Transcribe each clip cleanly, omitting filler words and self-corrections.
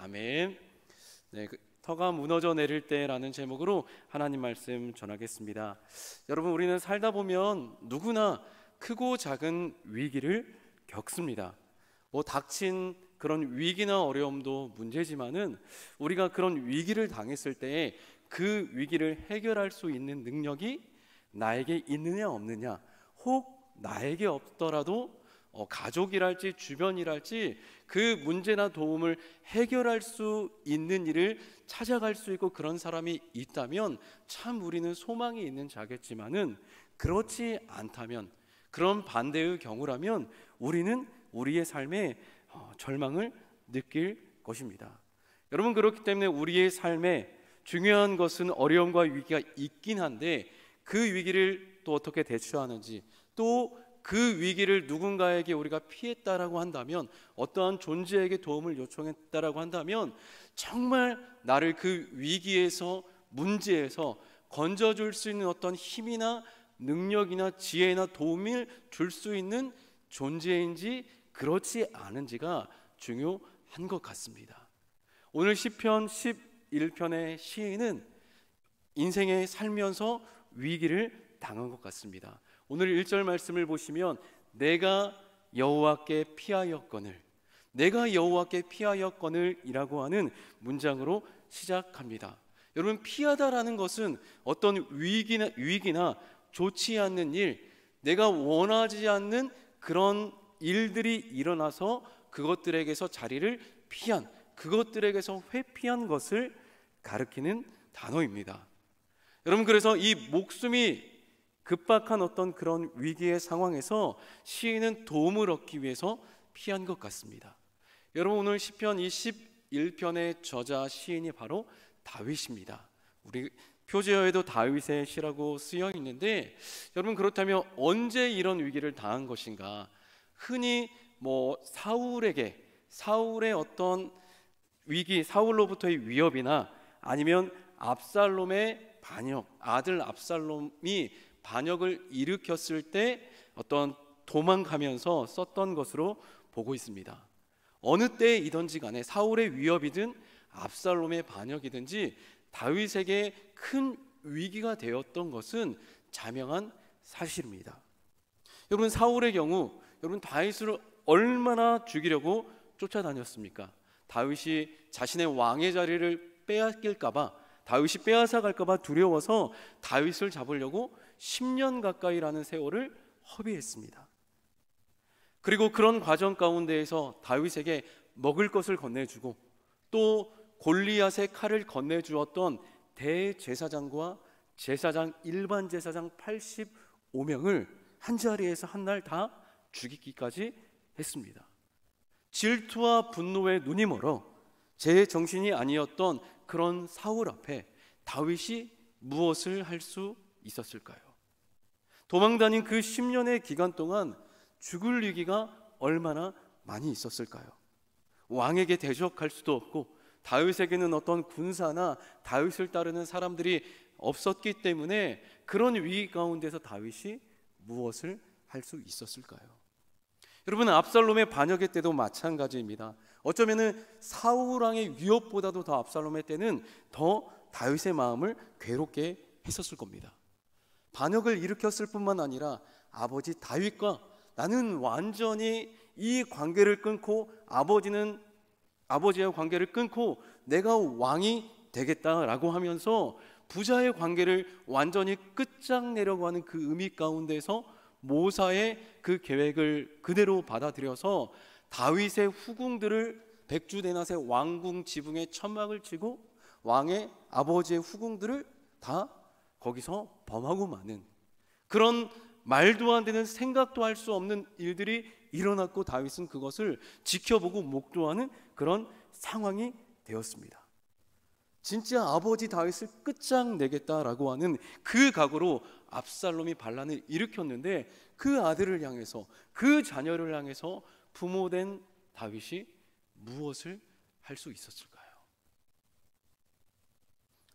아멘. 네, 터가 무너져 내릴 때라는 제목으로 하나님 말씀 전하겠습니다. 여러분, 우리는 살다 보면 누구나 크고 작은 위기를 겪습니다. 닥친 그런 위기나 어려움도 문제지만은 우리가 그런 위기를 당했을 때에 그 위기를 해결할 수 있는 능력이 나에게 있느냐 없느냐, 혹 나에게 없더라도 가족이랄지 주변이랄지 그 문제나 도움을 해결할 수 있는 일을 찾아갈 수 있고 그런 사람이 있다면 참 우리는 소망이 있는 자겠지만은, 그렇지 않다면, 그런 반대의 경우라면 우리는 우리의 삶에 절망을 느낄 것입니다. 여러분, 그렇기 때문에 우리의 삶에 중요한 것은 어려움과 위기가 있긴 한데 그 위기를 또 어떻게 대처하는지, 또 그 위기를 누군가에게 우리가 피했다라고 한다면, 어떠한 존재에게 도움을 요청했다라고 한다면 정말 나를 그 위기에서, 문제에서 건져줄 수 있는 어떤 힘이나 능력이나 지혜나 도움을 줄 수 있는 존재인지 그렇지 않은지가 중요한 것 같습니다. 오늘 시편 11편의 시인은 인생에 살면서 위기를 당한 것 같습니다. 오늘 1절 말씀을 보시면 내가 여호와께 피하였거늘, 내가 여호와께 피하였거늘 이라고 하는 문장으로 시작합니다. 여러분, 피하다라는 것은 어떤 위기나 좋지 않는 일, 내가 원하지 않는 그런 일들이 일어나서 그것들에게서 자리를 피한, 그것들에게서 회피한 것을 가리키는 단어입니다. 여러분, 그래서 이 목숨이 급박한 어떤 그런 위기의 상황에서 시인은 도움을 얻기 위해서 피한 것 같습니다. 여러분, 오늘 시편 21편의 저자 시인이 바로 다윗입니다. 우리 표제어에도 다윗의 시라고 쓰여 있는데, 여러분, 그렇다면 언제 이런 위기를 당한 것인가? 흔히 사울의 어떤 위기, 사울로부터의 위협이나 아니면 압살롬의 반역, 아들 압살롬이 반역을 일으켰을 때 어떤 도망가면서 썼던 것으로 보고 있습니다. 어느 때이든지 간에 사울의 위협이든 압살롬의 반역이든지 다윗에게 큰 위기가 되었던 것은 자명한 사실입니다. 여러분, 사울의 경우, 여러분, 다윗을 얼마나 죽이려고 쫓아다녔습니까? 다윗이 자신의 왕의 자리를 빼앗길까봐, 다윗이 빼앗아갈까봐 두려워서 다윗을 잡으려고 10년 가까이라는 세월을 허비했습니다. 그리고 그런 과정 가운데에서 다윗에게 먹을 것을 건네주고 또 골리앗의 칼을 건네주었던 대제사장과 제사장, 일반 제사장 85명을 한자리에서 한날 다 죽이기까지 했습니다. 질투와 분노에 눈이 멀어 제 정신이 아니었던 그런 사울 앞에 다윗이 무엇을 할 수 있었을까요? 도망다닌 그 10년의 기간 동안 죽을 위기가 얼마나 많이 있었을까요? 왕에게 대적할 수도 없고 다윗에게는 어떤 군사나 다윗을 따르는 사람들이 없었기 때문에 그런 위기 가운데서 다윗이 무엇을 할 수 있었을까요? 여러분, 압살롬의 반역의 때도 마찬가지입니다. 어쩌면은 사울 왕의 위협보다도 더 압살롬의 때는 더 다윗의 마음을 괴롭게 했었을 겁니다. 반역을 일으켰을 뿐만 아니라 아버지 다윗과 나는 완전히 이 관계를 끊고 아버지의 관계를 끊고 내가 왕이 되겠다라고 하면서 부자의 관계를 완전히 끝장내려고 하는 그 의미 가운데서 모사의 그 계획을 그대로 받아들여서 다윗의 후궁들을 백주대낮의 왕궁 지붕에 천막을 치고 왕의 아버지의 후궁들을 다 거기서 범하고 마는 그런 말도 안 되는, 생각도 할 수 없는 일들이 일어났고 다윗은 그것을 지켜보고 목도하는 그런 상황이 되었습니다. 진짜 아버지 다윗을 끝장내겠다라고 하는 그 각오로 압살롬이 반란을 일으켰는데 그 아들을 향해서, 그 자녀를 향해서 부모된 다윗이 무엇을 할 수 있었을까요?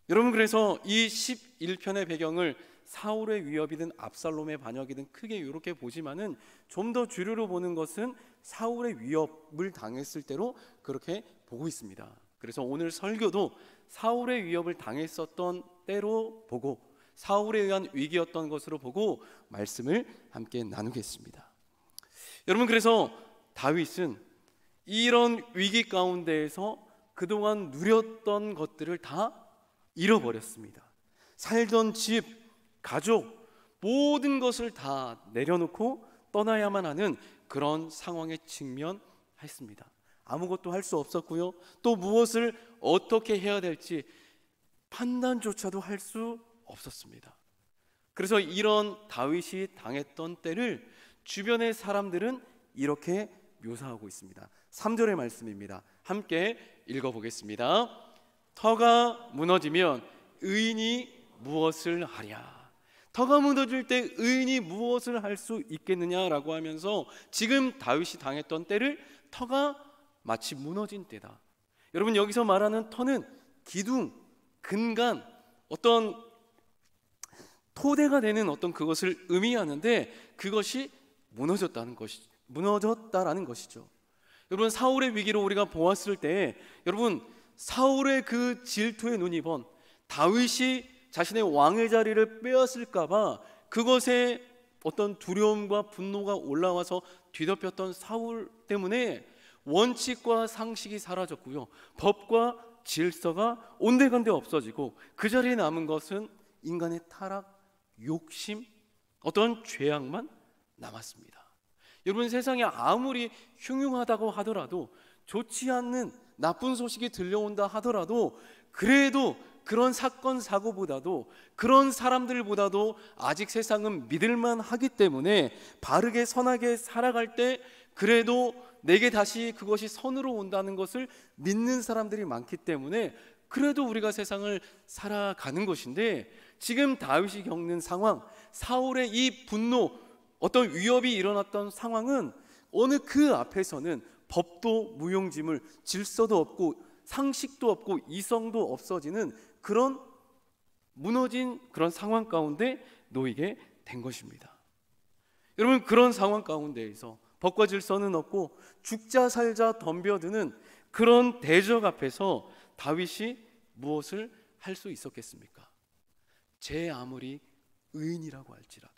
여러분, 그래서 이 11편의 배경을 사울의 위협이든 압살롬의 반역이든 크게 이렇게 보지만은 좀 더 주류로 보는 것은 사울의 위협을 당했을 때로 그렇게 보고 있습니다. 그래서 오늘 설교도 사울의 위협을 당했었던 때로 보고 사울에 의한 위기였던 것으로 보고 말씀을 함께 나누겠습니다. 여러분, 그래서 다윗은 이런 위기 가운데에서 그동안 누렸던 것들을 다 잃어버렸습니다. 살던 집, 가족, 모든 것을 다 내려놓고 떠나야만 하는 그런 상황에 직면했습니다. 아무것도 할 수 없었고요, 또 무엇을 어떻게 해야 될지 판단조차도 할 수 없었습니다. 그래서 이런 다윗이 당했던 때를 주변의 사람들은 이렇게 묘사하고 있습니다. 3절의 말씀입니다. 함께 읽어보겠습니다. 터가 무너지면 의인이 무엇을 하랴. 터가 무너질 때 의인이 무엇을 할 수 있겠느냐라고 하면서 지금 다윗이 당했던 때를 터가 마치 무너진 때다. 여러분, 여기서 말하는 터는 기둥, 근간, 어떤 토대가 되는 어떤 그것을 의미하는데 그것이 무너졌다라는 것이죠. 여러분, 사울의 위기로 우리가 보았을 때 여러분, 사울의 그 질투의 눈이 번 다윗이 자신의 왕의 자리를 빼앗을까봐 그것에 어떤 두려움과 분노가 올라와서 뒤덮였던 사울 때문에 원칙과 상식이 사라졌고요, 법과 질서가 온데간데 없어지고 그 자리에 남은 것은 인간의 타락, 욕심, 어떤 죄악만 남았습니다. 여러분, 세상이 아무리 흉흉하다고 하더라도, 좋지 않는 나쁜 소식이 들려온다 하더라도, 그래도 그런 사건 사고보다도, 그런 사람들보다도 아직 세상은 믿을만 하기 때문에 바르게 선하게 살아갈 때 그래도 내게 다시 그것이 선으로 온다는 것을 믿는 사람들이 많기 때문에 그래도 우리가 세상을 살아가는 것인데, 지금 다윗이 겪는 상황, 사울의 이 분노, 어떤 위협이 일어났던 상황은 어느 그 앞에서는 법도 무용지물, 질서도 없고 상식도 없고 이성도 없어지는 그런 무너진 그런 상황 가운데 놓이게 된 것입니다. 여러분, 그런 상황 가운데에서 법과 질서는 없고 죽자 살자 덤벼드는 그런 대적 앞에서 다윗이 무엇을 할 수 있었겠습니까? 제 아무리 의인이라고 할지라도,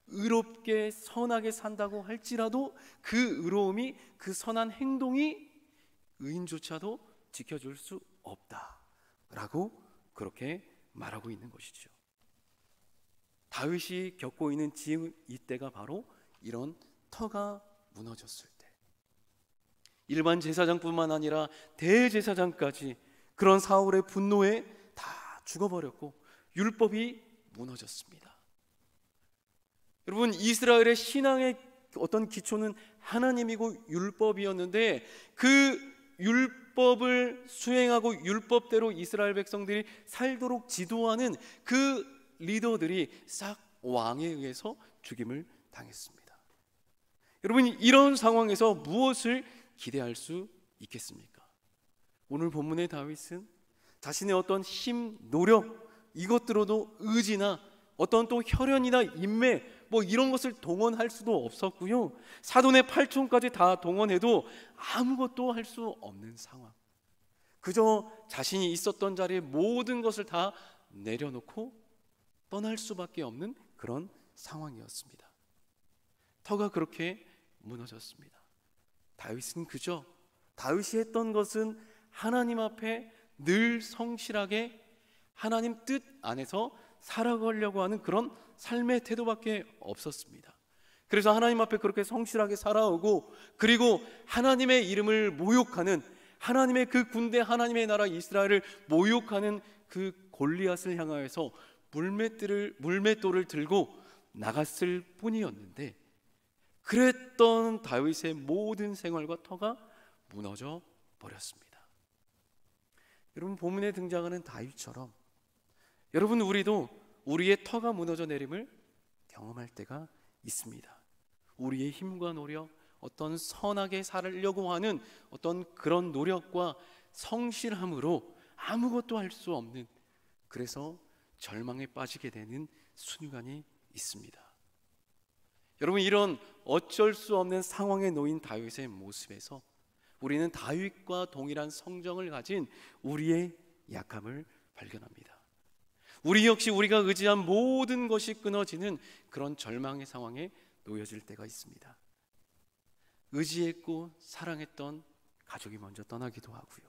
의롭게 선하게 산다고 할지라도 그 의로움이, 그 선한 행동이 의인조차도 지켜줄 수 없다라고 그렇게 말하고 있는 것이죠. 다윗이 겪고 있는 지금 이때가 바로 이런 터가 무너졌을 때, 일반 제사장뿐만 아니라 대제사장까지 그런 사울의 분노에 다 죽어버렸고 율법이 무너졌습니다. 여러분, 이스라엘의 신앙의 어떤 기초는 하나님이고 율법이었는데 그 율법을 수행하고 율법대로 이스라엘 백성들이 살도록 지도하는 그 리더들이 싹 왕에 의해서 죽임을 당했습니다. 여러분, 이런 상황에서 무엇을 기대할 수 있겠습니까? 오늘 본문의 다윗은 자신의 어떤 힘, 노력, 이것들로도 의지나 어떤 또 혈연이나 인매 이런 것을 동원할 수도 없었고요, 사돈의 8촌까지 다 동원해도 아무것도 할 수 없는 상황. 그저 자신이 있었던 자리에 모든 것을 다 내려놓고 떠날 수밖에 없는 그런 상황이었습니다. 터가 그렇게 무너졌습니다. 다윗은 그저 다윗이 했던 것은 하나님 앞에 늘 성실하게 하나님 뜻 안에서 살아가려고 하는 그런 삶의 태도밖에 없었습니다. 그래서 하나님 앞에 그렇게 성실하게 살아오고, 그리고 하나님의 이름을 모욕하는, 하나님의 그 군대, 하나님의 나라 이스라엘을 모욕하는 그 골리앗을 향하여서 물맷돌을 들고 나갔을 뿐이었는데, 그랬던 다윗의 모든 생활과 터가 무너져 버렸습니다. 여러분, 본문에 등장하는 다윗처럼 여러분, 우리도 우리의 터가 무너져 내림을 경험할 때가 있습니다. 우리의 힘과 노력, 어떤 선하게 살려고 하는 어떤 그런 노력과 성실함으로 아무것도 할 수 없는, 그래서 절망에 빠지게 되는 순간이 있습니다. 여러분, 이런 어쩔 수 없는 상황에 놓인 다윗의 모습에서 우리는 다윗과 동일한 성정을 가진 우리의 약함을 발견합니다. 우리 역시 우리가 의지한 모든 것이 끊어지는 그런 절망의 상황에 놓여질 때가 있습니다. 의지했고 사랑했던 가족이 먼저 떠나기도 하고요.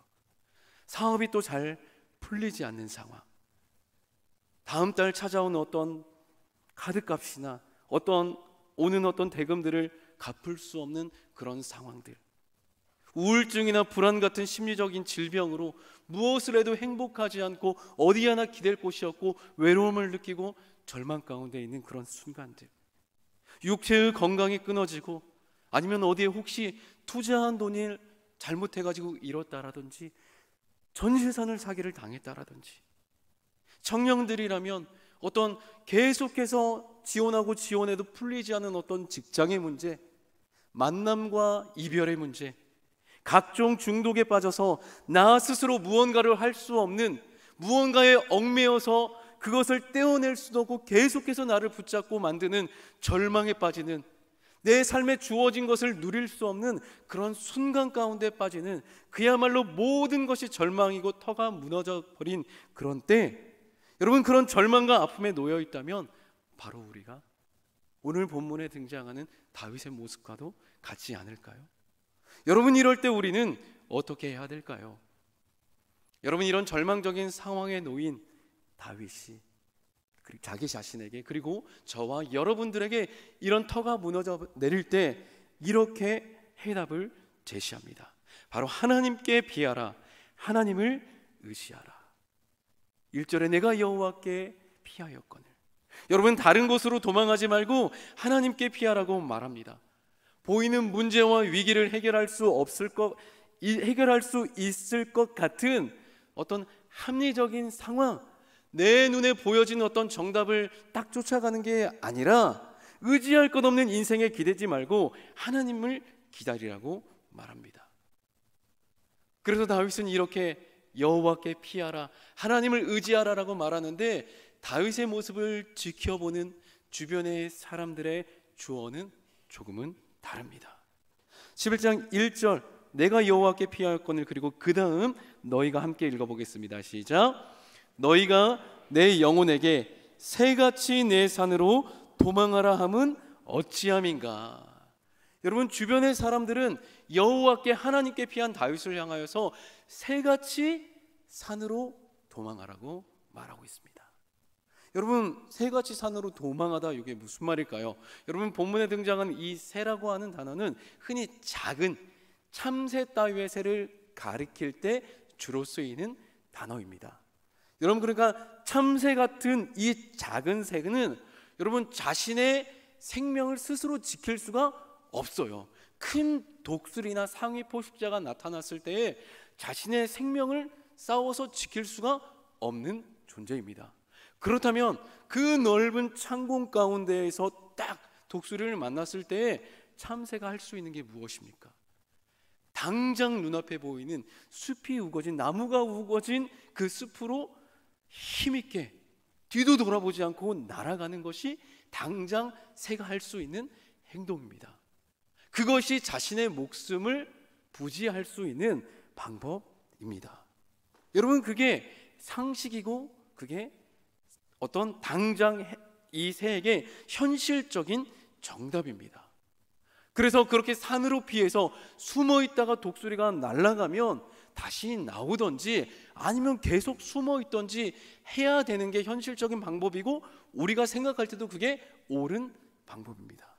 사업이 또 잘 풀리지 않는 상황, 다음 달 찾아온 어떤 카드값이나 오는 어떤 대금들을 갚을 수 없는 그런 상황들, 우울증이나 불안 같은 심리적인 질병으로 무엇을 해도 행복하지 않고 어디 하나 기댈 곳이 없고 외로움을 느끼고 절망 가운데 있는 그런 순간들, 육체의 건강이 끊어지고 아니면 어디에 혹시 투자한 돈을 잘못해가지고 잃었다라든지 전 재산을 사기를 당했다라든지, 청년들이라면 어떤 계속해서 지원해도 풀리지 않은 어떤 직장의 문제, 만남과 이별의 문제, 각종 중독에 빠져서 나 스스로 무언가를 할 수 없는, 무언가에 얽매여서 그것을 떼어낼 수도 없고 계속해서 나를 붙잡고 만드는 절망에 빠지는, 내 삶에 주어진 것을 누릴 수 없는 그런 순간 가운데 빠지는, 그야말로 모든 것이 절망이고 터가 무너져 버린 그런 때, 여러분, 그런 절망과 아픔에 놓여 있다면 바로 우리가 오늘 본문에 등장하는 다윗의 모습과도 같지 않을까요? 여러분, 이럴 때 우리는 어떻게 해야 될까요? 여러분, 이런 절망적인 상황에 놓인 다윗이 자기 자신에게, 그리고 저와 여러분들에게 이런 터가 무너져 내릴 때 이렇게 해답을 제시합니다. 바로 하나님께 피하라, 하나님을 의지하라. 1절에 내가 여호와께 피하였거늘. 여러분, 다른 곳으로 도망하지 말고 하나님께 피하라고 말합니다. 보이는 문제와 위기를 해결할 수 있을 것 같은 어떤 합리적인 상황, 내 눈에 보여지는 어떤 정답을 딱 쫓아가는 게 아니라 의지할 것 없는 인생에 기대지 말고 하나님을 기다리라고 말합니다. 그래서 다윗은 이렇게 여호와께 피하라, 하나님을 의지하라라고 말하는데, 다윗의 모습을 지켜보는 주변의 사람들의 주어는 조금은 다릅니다. 11장 1절 내가 여호와께 피하였거늘, 그리고 그 다음 너희가 함께 읽어보겠습니다. 시작. 너희가 내 영혼에게 새같이 내 산으로 도망하라 함은 어찌함인가. 여러분, 주변의 사람들은 여호와께 하나님께 피한 다윗을 향하여서 새같이 산으로 도망하라고 말하고 있습니다. 여러분, 새같이 산으로 도망하다, 이게 무슨 말일까요? 여러분, 본문에 등장한 이 새라고 하는 단어는 흔히 작은 참새 따위의 새를 가리킬 때 주로 쓰이는 단어입니다. 여러분, 그러니까 참새 같은 이 작은 새는 여러분 자신의 생명을 스스로 지킬 수가 없어요. 큰 독수리나 상위 포식자가 나타났을 때에 자신의 생명을 싸워서 지킬 수가 없는 존재입니다. 그렇다면 그 넓은 창공 가운데에서 딱 독수리를 만났을 때에 참새가 할 수 있는 게 무엇입니까? 당장 눈앞에 보이는 숲이 우거진, 나무가 우거진 그 숲으로 힘있게 뒤도 돌아보지 않고 날아가는 것이 당장 새가 할 수 있는 행동입니다. 그것이 자신의 목숨을 부지할 수 있는 방법입니다. 여러분, 그게 상식이고 그게 어떤 당장 이 새에게 현실적인 정답입니다. 그래서 그렇게 산으로 피해서 숨어 있다가 독수리가 날아가면 다시 나오든지 아니면 계속 숨어 있든지 해야 되는 게 현실적인 방법이고 우리가 생각할 때도 그게 옳은 방법입니다.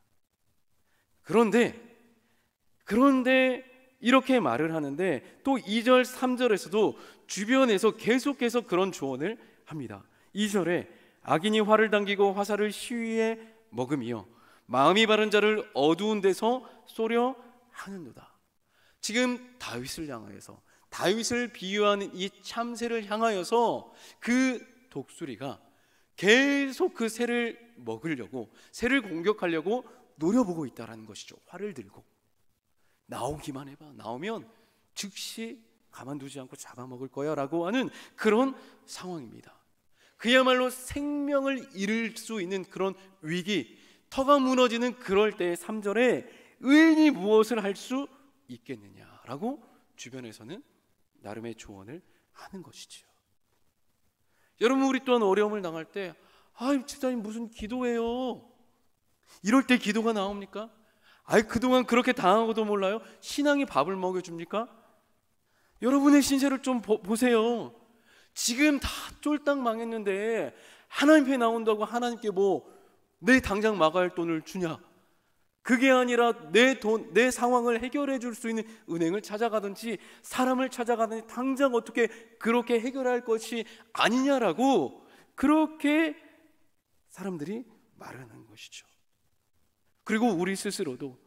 그런데 이렇게 말을 하는데 또 2절 3절에서도 주변에서 계속해서 그런 조언을 합니다. 2절에 악인이 활을 당기고 화살을 시위에 먹으며 마음이 바른 자를 어두운 데서 쏘려 하는도다. 지금 다윗을 향하여서, 다윗을 비유하는 이 참새를 향하여서 그 독수리가 계속 그 새를 먹으려고, 새를 공격하려고 노려보고 있다는 것이죠. 활을 들고 나오기만 해봐, 나오면 즉시 가만두지 않고 잡아먹을 거야 라고 하는 그런 상황입니다. 그야말로 생명을 잃을 수 있는 그런 위기, 터가 무너지는 그럴 때 3절에 의인이 무엇을 할 수 있겠느냐 라고 주변에서는 나름의 조언을 하는 것이지요. 여러분, 우리 또한 어려움을 당할 때 집사님 무슨 기도해요? 이럴 때 기도가 나옵니까? 그동안 그렇게 당하고도 몰라요? 신앙이 밥을 먹여줍니까? 여러분의 신세를 좀 보세요. 지금 다 쫄딱 망했는데 하나님 앞에 나온다고 하나님께 내 당장 막아야 할 돈을 주냐? 그게 아니라 내 상황을 해결해 줄 수 있는 은행을 찾아가든지 사람을 찾아가든지 당장 어떻게 그렇게 해결할 것이 아니냐라고 그렇게 사람들이 말하는 것이죠. 그리고 우리 스스로도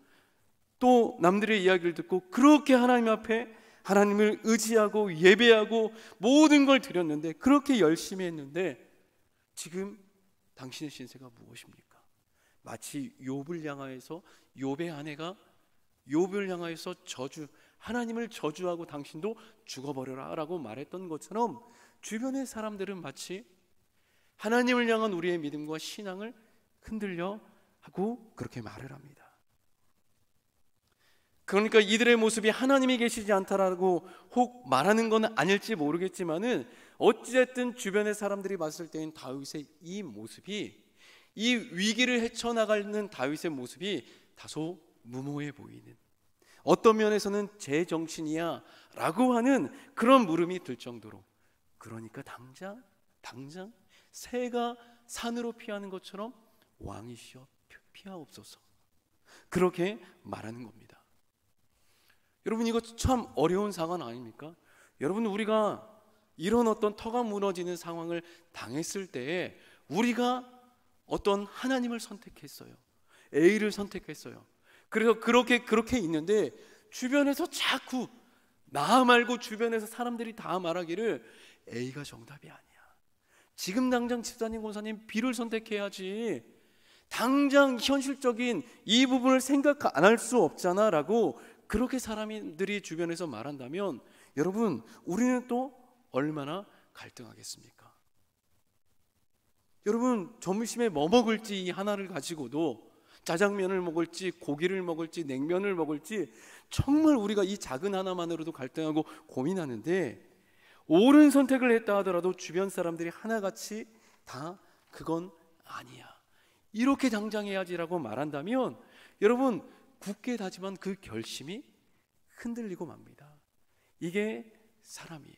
또 남들의 이야기를 듣고 그렇게 하나님 앞에 하나님을 의지하고 예배하고 모든 걸 드렸는데, 그렇게 열심히 했는데 지금 당신의 신세가 무엇입니까? 마치 욥을 향하여서 욥의 아내가 욥을 향하여서 하나님을 저주하고 당신도 죽어버려라 라고 말했던 것처럼 주변의 사람들은 마치 하나님을 향한 우리의 믿음과 신앙을 흔들려 하고 그렇게 말을 합니다. 그러니까 이들의 모습이 하나님이 계시지 않다라고 혹 말하는 건 아닐지 모르겠지만은 어찌됐든 주변의 사람들이 봤을 때는 다윗의 이 모습이, 이 위기를 헤쳐나가는 다윗의 모습이 다소 무모해 보이는, 어떤 면에서는 제정신이야 라고 하는 그런 물음이 들 정도로, 그러니까 당장 새가 산으로 피하는 것처럼 왕이시여 피하옵소서, 그렇게 말하는 겁니다. 여러분, 이거 참 어려운 상황 아닙니까? 여러분, 우리가 이런 어떤 터가 무너지는 상황을 당했을 때에 우리가 어떤 하나님을 선택했어요. A를 선택했어요. 그래서 그렇게 있는데 주변에서 자꾸 나 말고 주변에서 사람들이 다 말하기를 A가 정답이 아니야. 지금 당장 집사님, 권사님 B를 선택해야지. 당장 현실적인 이 부분을 생각 안 할 수 없잖아 라고 그렇게 사람들이 주변에서 말한다면 여러분, 우리는 또 얼마나 갈등하겠습니까? 여러분, 점심에 뭐 먹을지 이 하나를 가지고도 짜장면을 먹을지 고기를 먹을지 냉면을 먹을지 정말 우리가 이 작은 하나만으로도 갈등하고 고민하는데, 옳은 선택을 했다 하더라도 주변 사람들이 하나같이 다 그건 아니야, 이렇게 당장 해야지라고 말한다면 여러분, 굳게 다짐한 그 결심이 흔들리고 맙니다. 이게 사람이에요.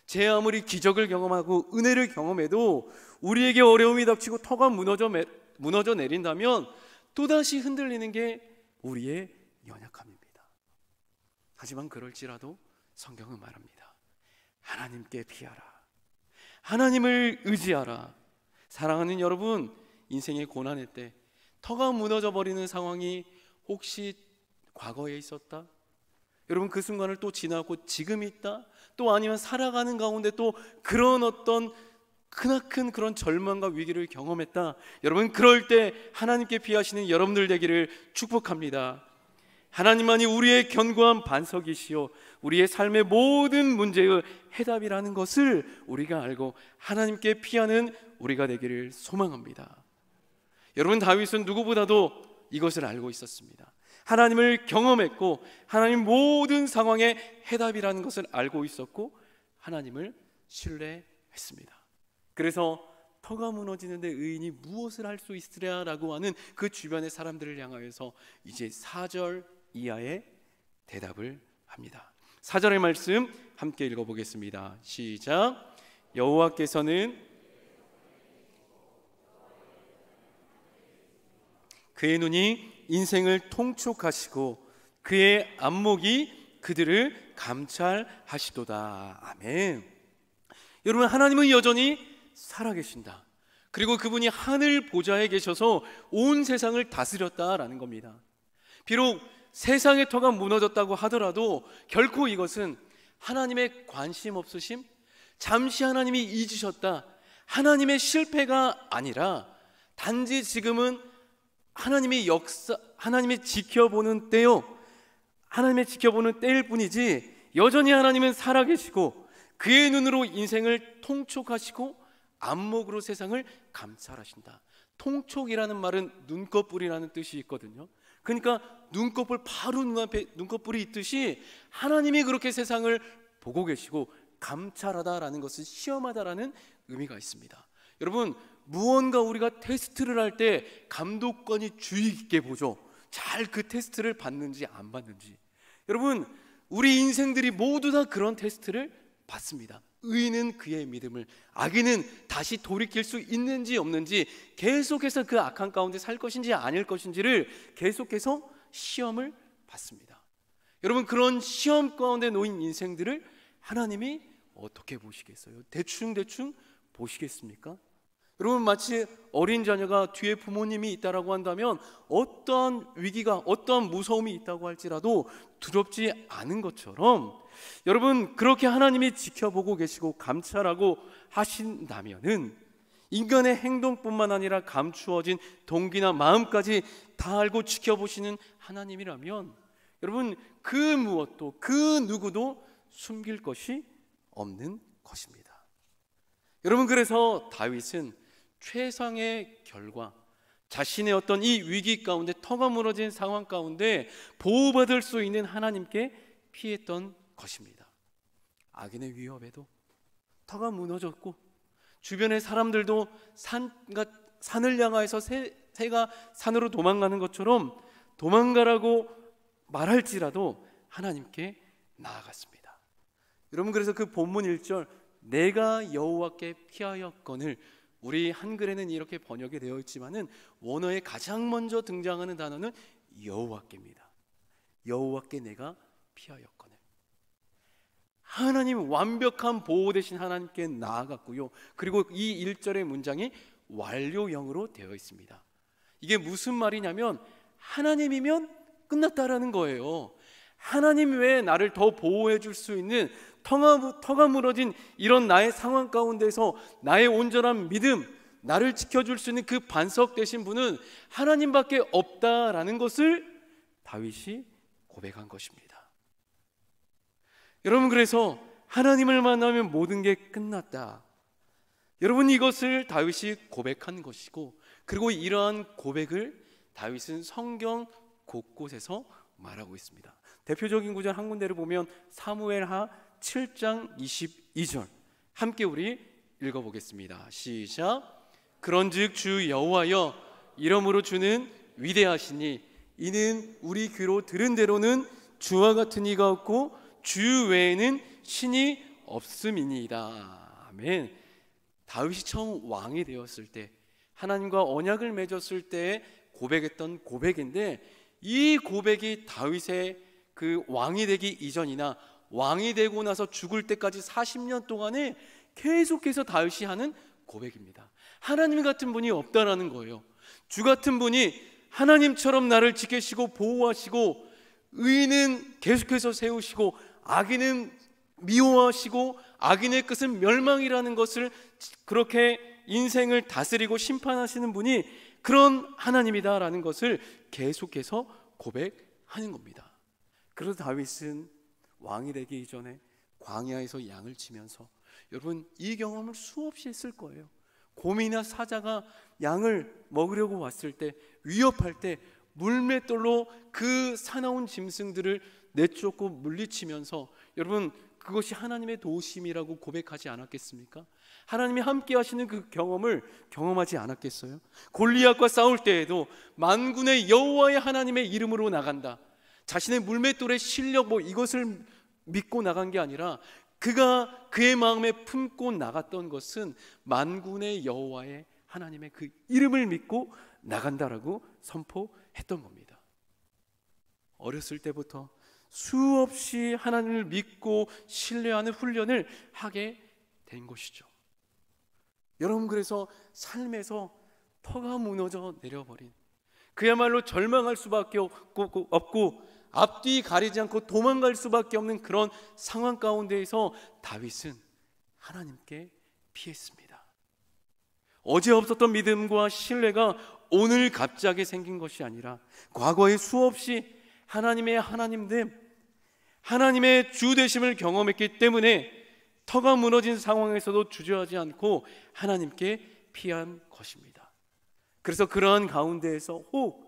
제 아무리 기적을 경험하고 은혜를 경험해도 우리에게 어려움이 닥치고 터가 무너져 내린다면 또다시 흔들리는 게 우리의 연약함입니다. 하지만 그럴지라도 성경은 말합니다. 하나님께 피하라. 하나님을 의지하라. 사랑하는 여러분, 인생의 고난의 때 터가 무너져 버리는 상황이 혹시 과거에 있었다? 여러분, 그 순간을 또 지나고 지금 있다? 또 아니면 살아가는 가운데 또 그런 어떤 크나큰 그런 절망과 위기를 경험했다? 여러분, 그럴 때 하나님께 피하시는 여러분들 되기를 축복합니다. 하나님만이 우리의 견고한 반석이시요 우리의 삶의 모든 문제의 해답이라는 것을 우리가 알고 하나님께 피하는 우리가 되기를 소망합니다. 여러분, 다윗은 누구보다도 이것을 알고 있었습니다. 하나님을 경험했고 하나님 모든 상황의 해답이라는 것을 알고 있었고 하나님을 신뢰했습니다. 그래서 터가 무너지는데 의인이 무엇을 할 수 있으랴라고 하는 그 주변의 사람들을 향하여서 이제 4절 이하의 대답을 합니다. 4절의 말씀 함께 읽어보겠습니다. 시작. 여호와께서는 그의 눈이 인생을 통촉하시고 그의 안목이 그들을 감찰하시도다. 아멘. 여러분, 하나님은 여전히 살아계신다. 그리고 그분이 하늘 보좌에 계셔서 온 세상을 다스렸다라는 겁니다. 비록 세상의 터가 무너졌다고 하더라도 결코 이것은 하나님의 관심 없으심, 잠시 하나님이 잊으셨다, 하나님의 실패가 아니라 단지 지금은 하나님이 지켜보는 때요, 하나님의 지켜보는 때일 뿐이지 여전히 하나님은 살아계시고 그의 눈으로 인생을 통촉하시고 안목으로 세상을 감찰하신다. 통촉이라는 말은 눈꺼풀이라는 뜻이 있거든요. 그러니까 눈꺼풀 바로 눈앞에 눈꺼풀이 있듯이 하나님이 그렇게 세상을 보고 계시고 감찰하다라는 것은 시험하다라는 의미가 있습니다. 여러분, 무언가 우리가 테스트를 할 때 감독관이 주의 깊게 보죠. 잘 그 테스트를 받는지 안 받는지. 여러분, 우리 인생들이 모두 다 그런 테스트를 받습니다. 의인은 그의 믿음을, 악인은 다시 돌이킬 수 있는지 없는지, 계속해서 그 악한 가운데 살 것인지 아닐 것인지를 계속해서 시험을 받습니다. 여러분, 그런 시험 가운데 놓인 인생들을 하나님이 어떻게 보시겠어요? 대충 보시겠습니까? 여러분, 마치 어린 자녀가 뒤에 부모님이 있다라고 한다면 어떠한 위기가, 어떠한 무서움이 있다고 할지라도 두렵지 않은 것처럼, 여러분, 그렇게 하나님이 지켜보고 계시고 감찰하고 하신다면은 인간의 행동뿐만 아니라 감추어진 동기나 마음까지 다 알고 지켜보시는 하나님이라면, 여러분, 그 무엇도 그 누구도 숨길 것이 없는 것입니다. 여러분, 그래서 다윗은 최상의 결과, 자신의 어떤 이 위기 가운데, 터가 무너진 상황 가운데 보호받을 수 있는 하나님께 피했던 것입니다. 악인의 위협에도 터가 무너졌고, 주변의 사람들도 산을 향하여서 새가 산으로 도망가는 것처럼 도망가라고 말할지라도 하나님께 나아갔습니다. 여러분, 그래서 그 본문 1절, 내가 여호와께 피하였거늘, 우리 한글에는 이렇게 번역이 되어 있지만은 원어에 가장 먼저 등장하는 단어는 여호와께입니다. 여호와께 내가 피하였거늘. 하나님, 완벽한 보호 대신 하나님께 나아갔고요. 그리고 이 1절의 문장이 완료형으로 되어 있습니다. 이게 무슨 말이냐면 하나님이면 끝났다라는 거예요. 하나님 외에 나를 더 보호해 줄 수 있는, 터가 무너진 이런 나의 상황 가운데서 나의 온전한 믿음, 나를 지켜줄 수 있는 그 반석 되신 분은 하나님밖에 없다라는 것을 다윗이 고백한 것입니다. 여러분, 그래서 하나님을 만나면 모든 게 끝났다. 여러분, 이것을 다윗이 고백한 것이고, 그리고 이러한 고백을 다윗은 성경 곳곳에서 말하고 있습니다. 대표적인 구절 한 군데를 보면 사무엘하 7장 22절, 함께 우리 읽어보겠습니다. 시작. 그런즉 주 여호와여, 이러므로 주는 위대하시니 이는 우리 귀로 들은 대로는 주와 같은 이가 없고 주 외에는 신이 없음이니이다. 아멘. 다윗이 처음 왕이 되었을 때, 하나님과 언약을 맺었을 때 고백했던 고백인데, 이 고백이 다윗의 그 왕이 되기 이전이나 왕이 되고 나서 죽을 때까지 40년 동안에 계속해서 다윗이 하는 고백입니다. 하나님 같은 분이 없다라는 거예요. 주 같은 분이 하나님처럼 나를 지키시고 보호하시고, 의인은 계속해서 세우시고 악인은 미워하시고 악인의 끝은 멸망이라는 것을, 그렇게 인생을 다스리고 심판하시는 분이 그런 하나님이다라는 것을 계속해서 고백하는 겁니다. 그래서 다윗은 왕이 되기 이전에 광야에서 양을 치면서, 여러분, 이 경험을 수없이 했을 거예요. 곰이나 사자가 양을 먹으려고 왔을 때, 위협할 때 물맷돌로 그 사나운 짐승들을 내쫓고 물리치면서, 여러분, 그것이 하나님의 도우심이라고 고백하지 않았겠습니까? 하나님이 함께 하시는 그 경험을 경험하지 않았겠어요? 골리앗과 싸울 때에도 만군의 여호와의 하나님의 이름으로 나간다, 자신의 물맷돌의 실력 이것을 믿고 나간 게 아니라 그가 그의 마음에 품고 나갔던 것은 만군의 여호와의 하나님의 그 이름을 믿고 나간다라고 선포했던 겁니다. 어렸을 때부터 수없이 하나님을 믿고 신뢰하는 훈련을 하게 된 것이죠. 여러분, 그래서 삶에서 터가 무너져 내려버린, 그야말로 절망할 수밖에 없고 앞뒤 가리지 않고 도망갈 수밖에 없는 그런 상황 가운데에서 다윗은 하나님께 피했습니다. 어제 없었던 믿음과 신뢰가 오늘 갑자기 생긴 것이 아니라 과거에 수없이 하나님의 하나님됨, 하나님의 주 되심을 경험했기 때문에 터가 무너진 상황에서도 주저하지 않고 하나님께 피한 것입니다. 그래서 그러한 가운데에서 혹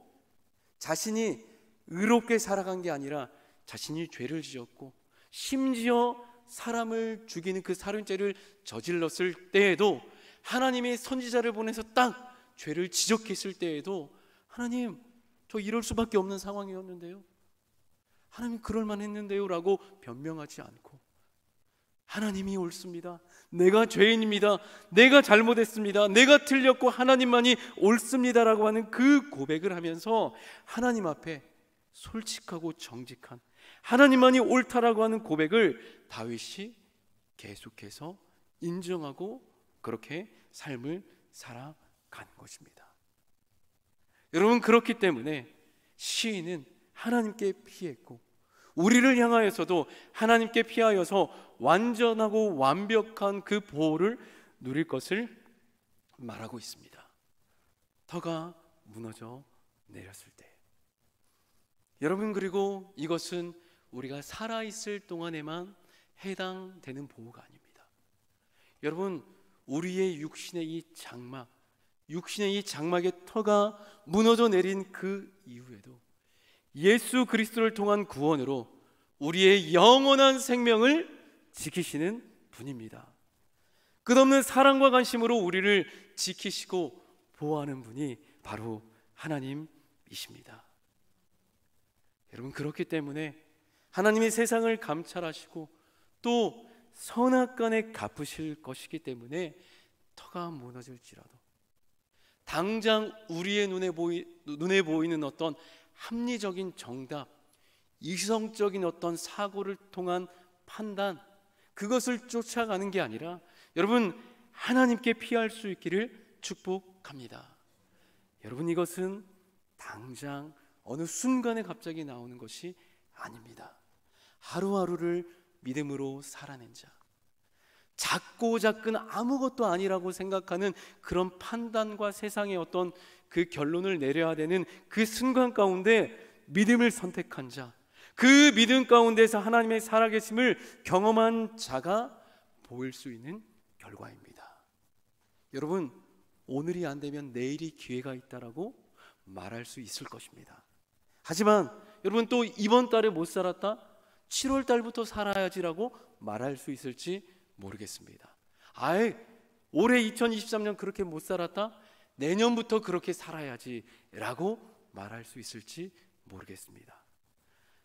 자신이 의롭게 살아간 게 아니라 자신이 죄를 지었고 심지어 사람을 죽이는 그 살인죄를 저질렀을 때에도 하나님이 선지자를 보내서 딱 죄를 지적했을 때에도 하나님, 저 이럴 수밖에 없는 상황이었는데요, 하나님 그럴 만했는데요 라고 변명하지 않고 하나님이 옳습니다, 내가 죄인입니다, 내가 잘못했습니다, 내가 틀렸고 하나님만이 옳습니다 라고 하는 그 고백을 하면서 하나님 앞에 솔직하고 정직한 하나님만이 옳다라고 하는 고백을 다윗이 계속해서 인정하고 그렇게 삶을 살아간 것입니다. 여러분, 그렇기 때문에 시인은 하나님께 피했고 우리를 향하여서도 하나님께 피하여서 완전하고 완벽한 그 보호를 누릴 것을 말하고 있습니다. 터가 무너져 내렸을 때. 여러분, 그리고 이것은 우리가 살아있을 동안에만 해당되는 보호가 아닙니다. 여러분, 우리의 육신의 이 장막, 육신의 이 장막의 터가 무너져 내린 그 이후에도 예수 그리스도를 통한 구원으로 우리의 영원한 생명을 지키시는 분입니다. 끝없는 사랑과 관심으로 우리를 지키시고 보호하는 분이 바로 하나님이십니다. 여러분, 그렇기 때문에 하나님이 세상을 감찰하시고 또 선악간에 갚으실 것이기 때문에 터가 무너질지라도 당장 우리의 눈에 보이는 어떤 합리적인 정답, 이성적인 어떤 사고를 통한 판단, 그것을 쫓아가는 게 아니라 여러분, 하나님께 피할 수 있기를 축복합니다. 여러분, 이것은 당장 어느 순간에 갑자기 나오는 것이 아닙니다. 하루하루를 믿음으로 살아낸 자, 작고 작은 아무것도 아니라고 생각하는 그런 판단과 세상의 어떤 그 결론을 내려야 되는 그 순간 가운데 믿음을 선택한 자, 그 믿음 가운데서 하나님의 살아계심을 경험한 자가 보일 수 있는 결과입니다. 여러분, 오늘이 안 되면 내일이 기회가 있다라고 말할 수 있을 것입니다. 하지만 여러분, 또 이번 달에 못 살았다, 7월 달부터 살아야지라고 말할 수 있을지 모르겠습니다. 아예 올해 2023년 그렇게 못 살았다, 내년부터 그렇게 살아야지라고 말할 수 있을지 모르겠습니다.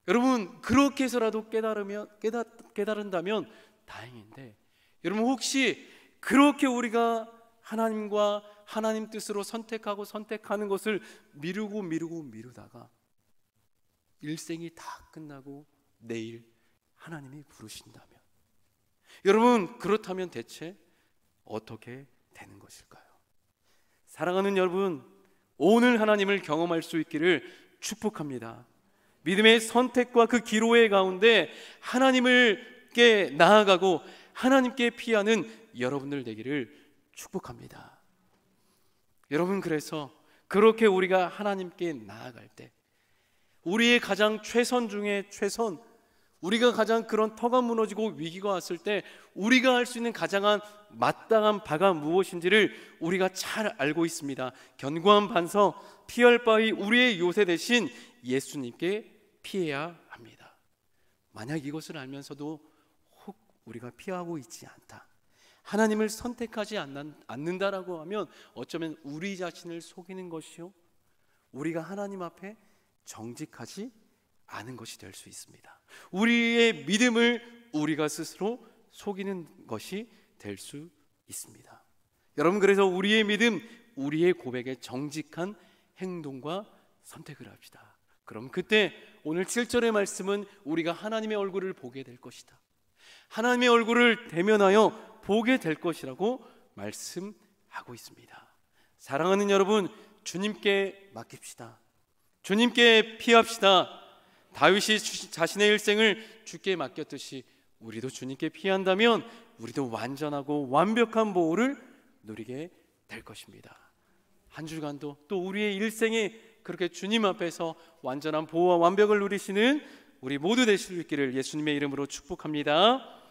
여러분, 그렇게 해서라도 깨달은다면 다행인데, 여러분, 혹시 그렇게 우리가 하나님과 하나님 뜻으로 선택하는 것을 미루다가 일생이 다 끝나고 내일 하나님이 부르신다면, 여러분, 그렇다면 대체 어떻게 되는 것일까요? 사랑하는 여러분, 오늘 하나님을 경험할 수 있기를 축복합니다. 믿음의 선택과 그 기로의 가운데 하나님께 나아가고 하나님께 피하는 여러분들 되기를 축복합니다. 여러분, 그래서 그렇게 우리가 하나님께 나아갈 때 우리의 가장 최선 중에 최선, 우리가 가장 그런 터가 무너지고 위기가 왔을 때 우리가 할 수 있는 가장 마땅한 바가 무엇인지를 우리가 잘 알고 있습니다. 견고한 반석, 피할 바위 우리의 요새 대신 예수님께 피해야 합니다. 만약 이것을 알면서도 혹 우리가 피하고 있지 않다, 하나님을 선택하지 않는다라고 하면 어쩌면 우리 자신을 속이는 것이요, 우리가 하나님 앞에 정직하지 않은 것이 될 수 있습니다. 우리의 믿음을 우리가 스스로 속이는 것이 될 수 있습니다. 여러분, 그래서 우리의 믿음, 우리의 고백에 정직한 행동과 선택을 합시다. 그럼 그때 오늘 7절의 말씀은 우리가 하나님의 얼굴을 보게 될 것이다, 하나님의 얼굴을 대면하여 보게 될 것이라고 말씀하고 있습니다. 사랑하는 여러분, 주님께 맡깁시다. 주님께 피합시다. 다윗이 자신의 일생을 주께 맡겼듯이 우리도 주님께 피한다면 우리도 완전하고 완벽한 보호를 누리게 될 것입니다. 한 주간도 또 우리의 일생에 그렇게 주님 앞에서 완전한 보호와 완벽을 누리시는 우리 모두 되실 수 있기를 예수님의 이름으로 축복합니다.